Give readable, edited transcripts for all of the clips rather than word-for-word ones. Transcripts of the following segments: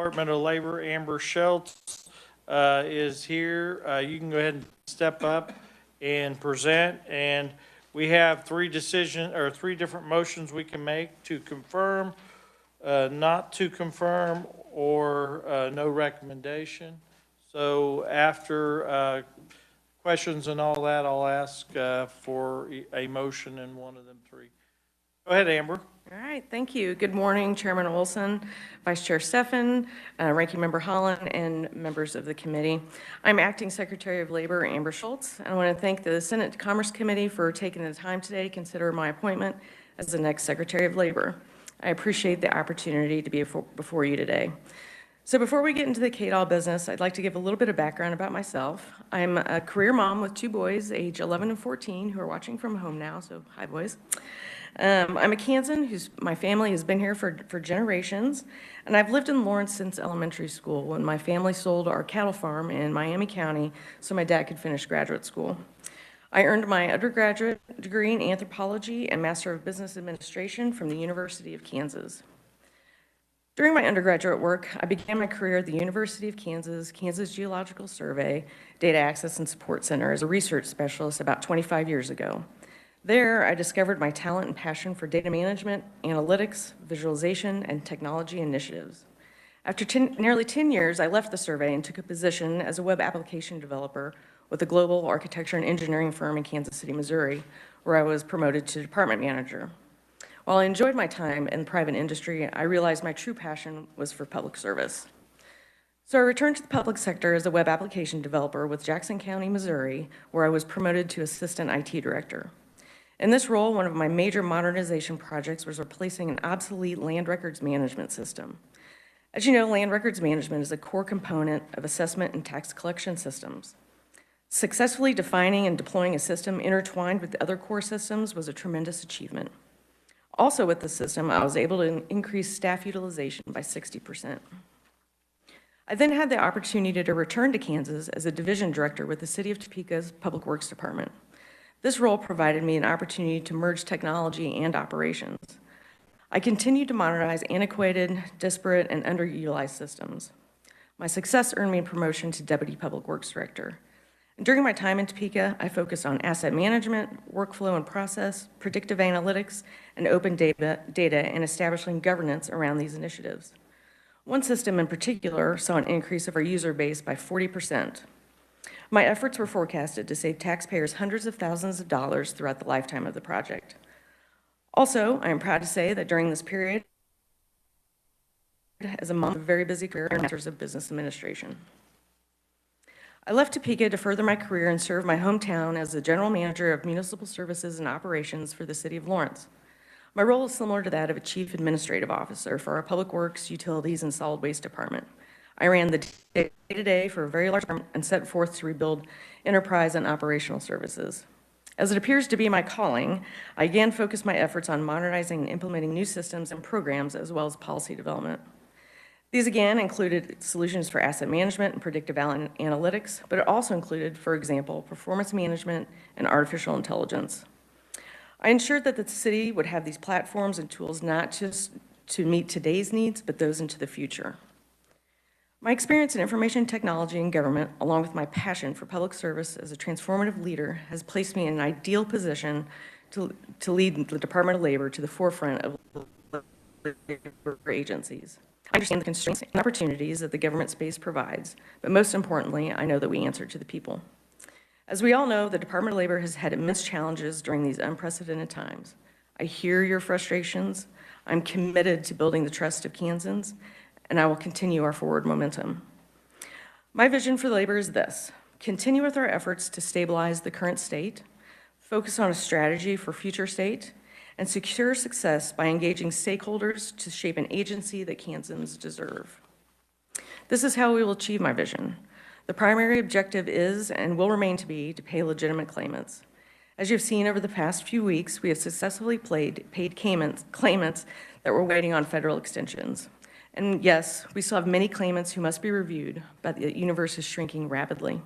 Department of Labor, Amber Schultz, is here. You can go ahead and step up and present. And we have three different motions we can make: to confirm, not to confirm, or no recommendation. So after questions and all that, I'll ask for a motion in one of them three. Go ahead, Amber. All right, thank you. Good morning, Chairman Olson, Vice Chair Steffen, Ranking Member Holland, and members of the committee. I'm Acting Secretary of Labor, Amber Schultz, and I want to thank the Senate Commerce Committee for taking the time today to consider my appointment as the next Secretary of Labor. I appreciate the opportunity to be before you today. So before we get into the ks.gov business, I'd like to give a little bit of background about myself. I'm a career mom with two boys, age 11 and 14, who are watching from home now, so hi, boys. I'm a Kansan my family has been here for generations, and I've lived in Lawrence since elementary school when my family sold our cattle farm in Miami County so my dad could finish graduate school. I earned my undergraduate degree in anthropology and Master of Business Administration from the University of Kansas. During my undergraduate work, I began my career at the University of Kansas Geological Survey Data Access and Support Center as a research specialist about 25 years ago. There, I discovered my talent and passion for data management, analytics, visualization, and technology initiatives. After nearly 10 years, I left the survey and took a position as a web application developer with a global architecture and engineering firm in Kansas City, Missouri, where I was promoted to department manager. While I enjoyed my time in private industry, I realized my true passion was for public service. So I returned to the public sector as a web application developer with Jackson County, Missouri, where I was promoted to assistant IT director. In this role, one of my major modernization projects was replacing an obsolete land records management system. As you know, land records management is a core component of assessment and tax collection systems. Successfully defining and deploying a system intertwined with other core systems was a tremendous achievement. Also with the system, I was able to increase staff utilization by 60%. I then had the opportunity to return to Kansas as a division director with the City of Topeka's Public Works Department. This role provided me an opportunity to merge technology and operations. I continued to modernize antiquated, disparate, and underutilized systems. My success earned me a promotion to Deputy Public Works Director. And during my time in Topeka, I focused on asset management, workflow and process, predictive analytics, and open data and establishing governance around these initiatives. One system in particular saw an increase of our user base by 40%. My efforts were forecasted to save taxpayers hundreds of thousands of dollars throughout the lifetime of the project. Also, I am proud to say that during this period, as a mom of a very busy career in Masters of Business Administration. I left Topeka to further my career and serve my hometown as the General Manager of Municipal Services and Operations for the City of Lawrence. My role is similar to that of a Chief Administrative Officer for our Public Works, Utilities, and Solid Waste Department. I ran the day-to-day for a very large firm and set forth to rebuild enterprise and operational services. As it appears to be my calling, I again focused my efforts on modernizing and implementing new systems and programs as well as policy development. These again included solutions for asset management and predictive analytics, but it also included, for example, performance management and artificial intelligence. I ensured that the city would have these platforms and tools not just to meet today's needs, but those into the future. My experience in information technology and government, along with my passion for public service as a transformative leader, has placed me in an ideal position to lead the Department of Labor to the forefront of labor agencies. I understand the constraints and opportunities that the government space provides, but most importantly, I know that we answer to the people. As we all know, the Department of Labor has had immense challenges during these unprecedented times. I hear your frustrations. I'm committed to building the trust of Kansans, and I will continue our forward momentum. My vision for labor is this: continue with our efforts to stabilize the current state, focus on a strategy for future state, and secure success by engaging stakeholders to shape an agency that Kansans deserve. This is how we will achieve my vision. The primary objective is and will remain to be to pay legitimate claimants. As you've seen over the past few weeks, we have successfully paid claimants that were waiting on federal extensions. And yes, we still have many claimants who must be reviewed, but the universe is shrinking rapidly.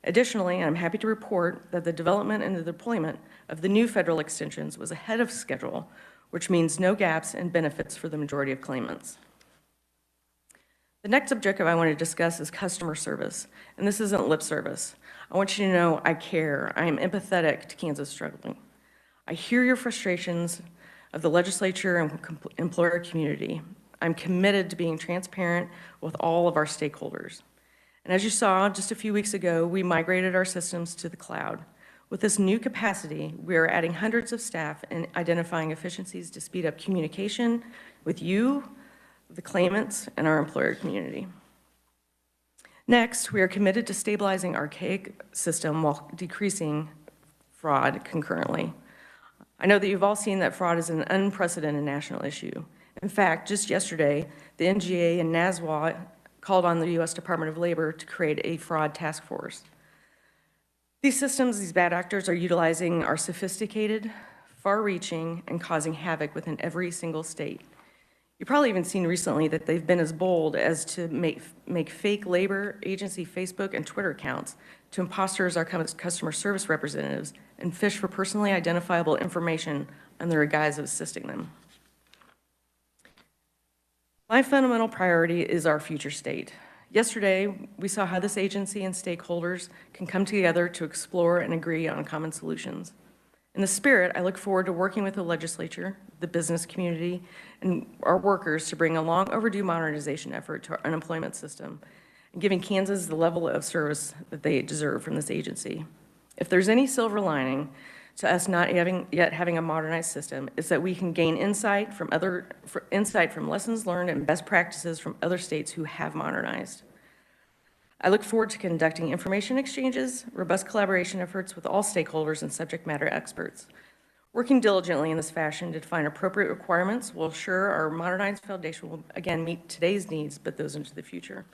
Additionally, I'm happy to report that the development and the deployment of the new federal extensions was ahead of schedule, which means no gaps in benefits for the majority of claimants. The next objective I want to discuss is customer service, and this isn't lip service. I want you to know I care. I am empathetic to Kansas struggling. I hear your frustrations of the legislature and employer community. I'm committed to being transparent with all of our stakeholders. And as you saw just a few weeks ago, we migrated our systems to the cloud. With this new capacity, we are adding hundreds of staff and identifying efficiencies to speed up communication with you, the claimants, and our employer community. Next, we are committed to stabilizing our archaic system while decreasing fraud concurrently. I know that you've all seen that fraud is an unprecedented national issue. In fact, just yesterday, the NGA and NASWA called on the U.S. Department of Labor to create a fraud task force. These systems, these bad actors are utilizing are sophisticated, far-reaching, and causing havoc within every single state. You've probably even seen recently that they've been as bold as to make fake labor agency Facebook and Twitter accounts to imposter as our customer service representatives and fish for personally identifiable information under a guise of assisting them. My fundamental priority is our future state. Yesterday, we saw how this agency and stakeholders can come together to explore and agree on common solutions. In the spirit, I look forward to working with the legislature, the business community, and our workers to bring a long overdue modernization effort to our unemployment system and giving Kansas the level of service that they deserve from this agency. If there's any silver lining to us not yet having a modernized system, is that we can gain insight from lessons learned and best practices from other states who have modernized. I look forward to conducting information exchanges, robust collaboration efforts with all stakeholders and subject matter experts. Working diligently in this fashion to define appropriate requirements will ensure our modernized foundation will again meet today's needs, but those into the future.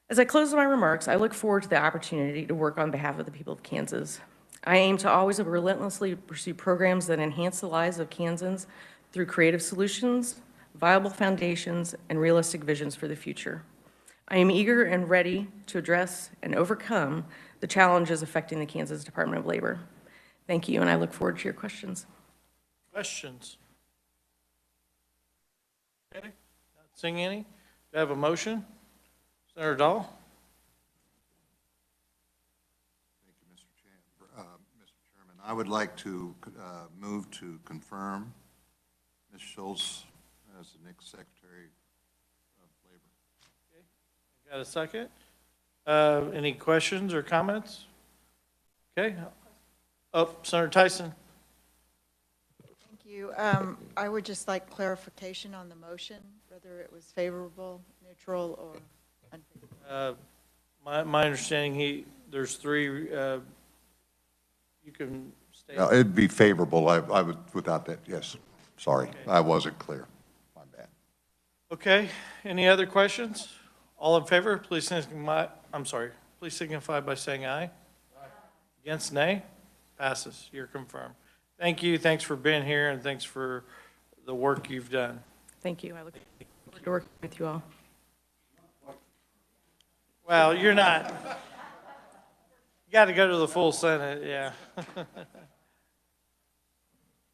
As I close my remarks, I look forward to the opportunity to work on behalf of the people of Kansas. I aim to always relentlessly pursue programs that enhance the lives of Kansans through creative solutions, viable foundations, and realistic visions for the future. I am eager and ready to address and overcome the challenges affecting the Kansas Department of Labor. Thank you, and I look forward to your questions. Questions? Okay, not seeing any. Do I have a motion? Senator Dahl? Thank you, Mr. Chairman. I would like to move to confirm Ms. Schultz as the next Secretary of Labor. Okay. Got a second? Any questions or comments? Okay. Oh, Senator Tyson. Thank you. I would just like clarification on the motion, whether it was favorable, neutral, or unfavorable. My understanding, there's three, you can state. No, it'd be favorable. I would, without that, yes. Sorry, Okay. I wasn't clear. My bad. Okay, any other questions? All in favor, please signify by saying aye. Aye. Against, nay? Passes, you're confirmed. Thank you, thanks for being here, and thanks for the work you've done. Thank you. I look forward to working with you all. Well, you're not. You got to go to the full Senate, yeah.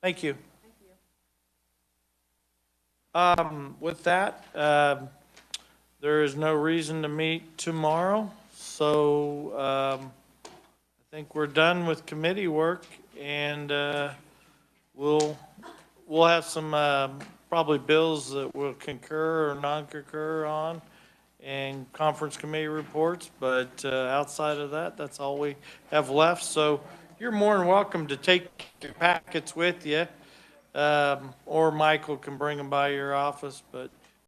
Thank you. With that, there is no reason to meet tomorrow, so I think we're done with committee work, and we'll have some probably bills that we'll concur or non-concur on, and conference committee reports, but outside of that, that's all we have left. So you're more than welcome to take your packets with you, or Michael can bring them by your office, but